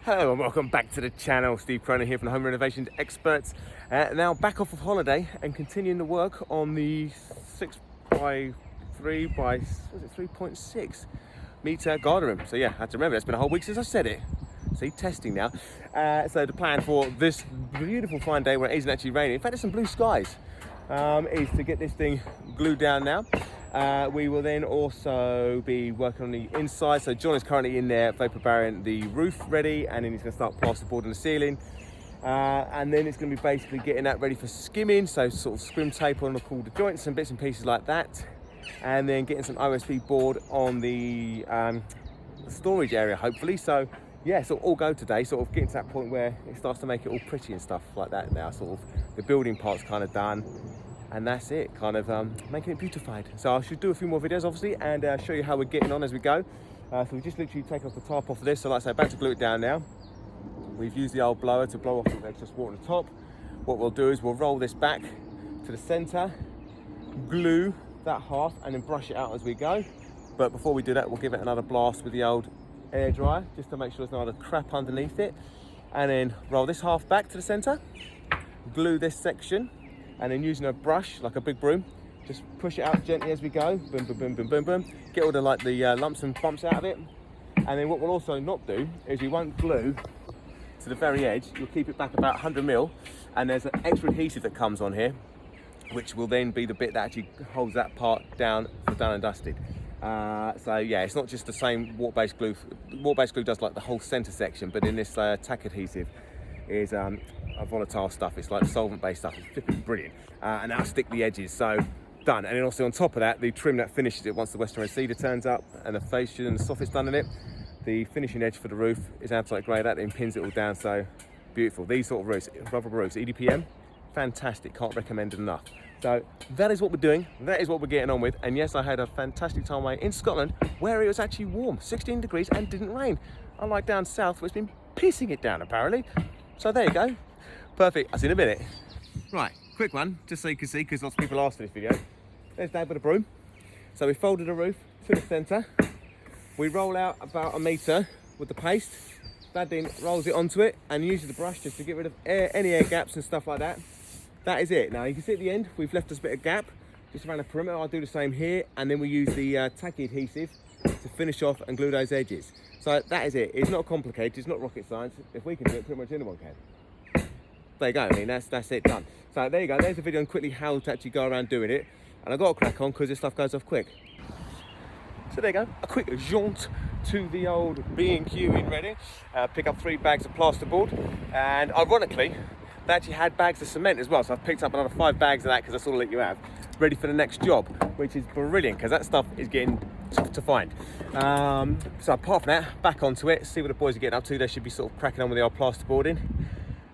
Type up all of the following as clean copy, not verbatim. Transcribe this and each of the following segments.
Hello and welcome back to the channel. Steve Cronin here from the Home Renovations Experts. Now back off of holiday and continuing the work on the 6x3 by, was it 3.6 metre garden room. So yeah, I have to remember, it's been a whole week since I said it. See, testing now. So the plan for this beautiful fine day where it isn't actually raining, in fact there's some blue skies, is to get this thing glued down now. We will then also be working on the inside. So John is currently in there vapour barring the roof ready, and then he's going to start plasterboarding the ceiling. And then it's going to be basically getting that ready for skimming, so sort of scrim tape on all the joints and bits and pieces like that. And then getting some OSB board on the storage area, hopefully. So yeah, so all go today, sort of getting to that point where it starts to make it all pretty and stuff like that now. Sort of the building part's kind of done. And that's it, kind of making it beautified. So I should do a few more videos, obviously, and show you how we're getting on as we go. So we just literally take off the top off of this. So like I say, about to glue it down now. We've used the old blower to blow off the excess water on the top. What we'll do is we'll roll this back to the center, glue that half, and then brush it out as we go. But before we do that, we'll give it another blast with the old air dryer, just to make sure there's no other crap underneath it. And then roll this half back to the center, glue this section, and then using a brush, like a big broom, just push it out gently as we go. Boom, boom, boom, boom, boom, boom. Get all the lumps and bumps out of it. And then what we'll also not do is we won't glue to the very edge. You'll keep it back about 100 mil, and there's an extra adhesive that comes on here, which will then be the bit that actually holds that part down for done and dusted. So yeah, it's not just the same water-based glue. Water-based glue does like the whole center section, but in this tack adhesive is a volatile stuff. It's like solvent-based stuff. It's flipping brilliant. And that'll stick the edges, so done. And then also on top of that, the trim that finishes it once the Western Red Cedar turns up and the fascia and the soffit's done in it, the finishing edge for the roof is anthrax grey. That then pins it all down, so beautiful. These sort of roofs, rubber roofs, EDPM, fantastic. Can't recommend it enough. So that is what we're doing. That is what we're getting on with. And yes, I had a fantastic time away in Scotland where it was actually warm, 16 degrees, and didn't rain. Unlike down south where it's been pissing it down apparently. So there you go. Perfect. I'll see you in a minute. Right, quick one, just so you can see, because lots of people asked for this video. There's Dad with a broom. So we folded the roof to the centre. We roll out about 1 metre with the paste. Dad then rolls it onto it and uses the brush just to get rid of any air gaps and stuff like that. That is it. Now you can see at the end, we've left us a bit of gap just around the perimeter. I'll do the same here. And then we use the tacky adhesive to finish off and glue those edges. So that is it. It's not complicated, it's not rocket science. If we can do it, pretty much anyone can. There you go, I mean, that's it, done. So there you go, there's a video on quickly how to actually go around doing it. And I've got to crack on because this stuff goes off quick. So there you go, a quick jaunt to the old B&Q in Reading. Pick up 3 bags of plasterboard. And ironically, they actually had bags of cement as well. So I've picked up another 5 bags of that because that's all that you have. Ready for the next job, which is brilliant because that stuff is getting tough to find. So apart from that, back onto it, see what the boys are getting up to. They should be sort of cracking on with the old plasterboarding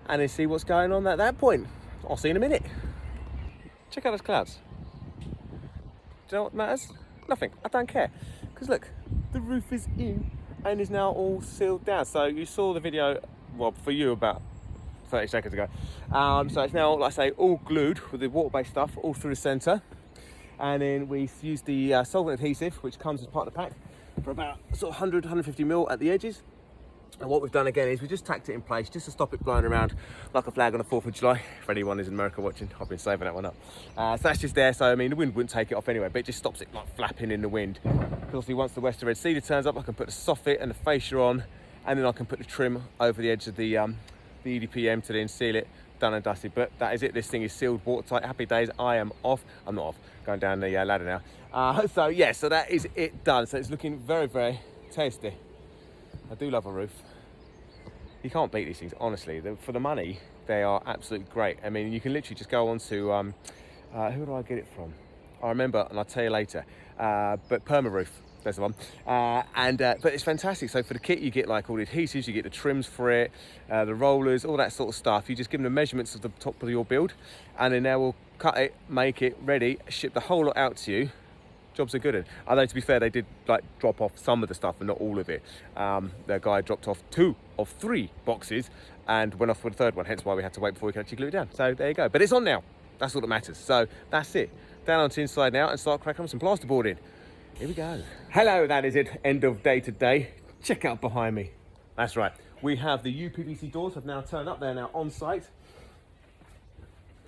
and then see what's going on at that point. I'll see you in a minute. Check out those clouds. Do you know what matters? Nothing. I don't care. Because look, the roof is in and is now all sealed down. So you saw the video, well, for you about 30 seconds ago. So it's now, like I say, all glued with the water-based stuff all through the centre. And then we use the solvent adhesive, which comes as part of the pack, for about sort of 100, 150 mil at the edges. And what we've done again is we just tacked it in place just to stop it blowing around like a flag on the 4th of July. For anyone who's in America watching, I've been saving that one up. So that's just there. So I mean, the wind wouldn't take it off anyway, but it just stops it like flapping in the wind. Because obviously once the Western Red Cedar turns up, I can put the soffit and the fascia on, and then I can put the trim over the edge of the EDPM to then seal it, done and dusted. But that is it. This thing is sealed, watertight. Happy days. I am off. I'm not off. Going down the ladder now. So yeah, so that is it done. So it's looking very, very tasty. I do love a roof. You can't beat these things, honestly. For the money, they are absolutely great. I mean, you can literally just go on to, who do I get it from? I remember, and I'll tell you later, but Permaroof, there's the one. But it's fantastic. So for the kit, you get like all the adhesives, you get the trims for it, the rollers, all that sort of stuff. You just give them the measurements of the top of your build, and then they will cut it, make it ready, ship the whole lot out to you. Jobs are good. Although to be fair, they did like drop off some of the stuff and not all of it. The guy dropped off 2 of 3 boxes and went off with the 3rd one, hence why we had to wait before we could actually glue it down. So there you go. But it's on now. That's all that matters. So that's it. Down onto inside now and start cracking on some plasterboard in. Here we go. Hello, that is it. End of day today. Check out behind me. That's right. We have the UPVC doors have now turned up. They're now on site.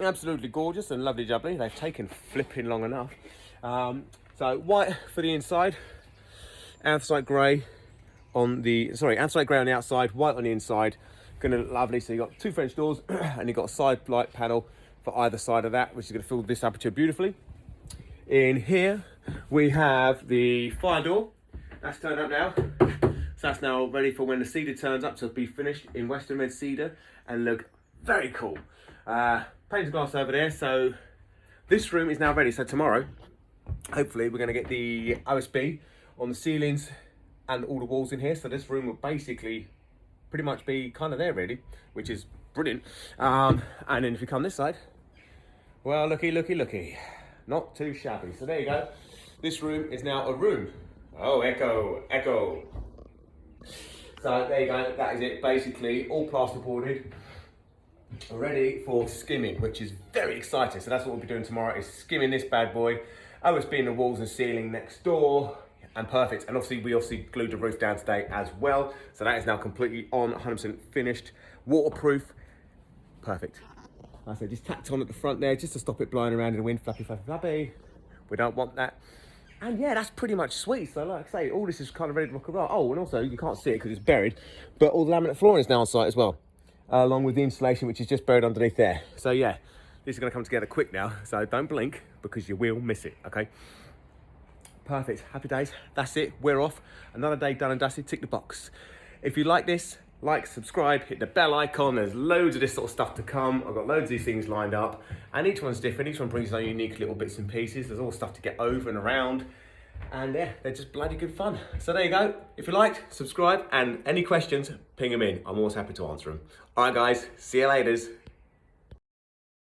Absolutely gorgeous and lovely jubbly. They've taken flipping long enough. So white for the inside, outside grey on the, outside grey on the outside, white on the inside. Gonna look lovely. So you've got two French doors and you've got a side light panel for either side of that, which is gonna fill this aperture beautifully. In here, we have the fire door. That's turned up now. So that's now ready for when the cedar turns up to be finished in Western Red Cedar and look very cool. Painted glass over there. So this room is now ready. So tomorrow, hopefully we're gonna get the OSB on the ceilings and all the walls in here. So this room will basically pretty much be kind of there really, which is brilliant. And then if you come this side, well, looky, looky, looky. Not too shabby. So there you go. This room is now a room. Oh, echo, echo. So there you go, that is it. Basically all plasterboarded, ready for skimming, which is very exciting. So that's what we'll be doing tomorrow, is skimming this bad boy. OSB in the walls and ceiling next door, and perfect. And obviously we glued the roof down today as well. So that is now completely on, 100% finished, waterproof, perfect. Like I said, just tacked on at the front there, just to stop it blowing around in the wind, flappy, flappy, flappy. We don't want that. And yeah, that's pretty much sweet. So like I say, all this is kind of ready to rock and roll. Oh, and also you can't see it because it's buried, but all the laminate flooring is now on site as well, along with the insulation, which is just buried underneath there. So yeah, this is gonna come together quick now. So don't blink because you will miss it, okay? Perfect, happy days. That's it, we're off. Another day done and dusted, tick the box. If you like this, like, subscribe, hit the bell icon. There's loads of this sort of stuff to come. I've got loads of these things lined up and each one's different. Each one brings their unique little bits and pieces. There's all stuff to get over and around. And yeah, they're just bloody good fun. So there you go. If you liked, subscribe, and any questions, ping them in. I'm always happy to answer them. All right, guys, see you later.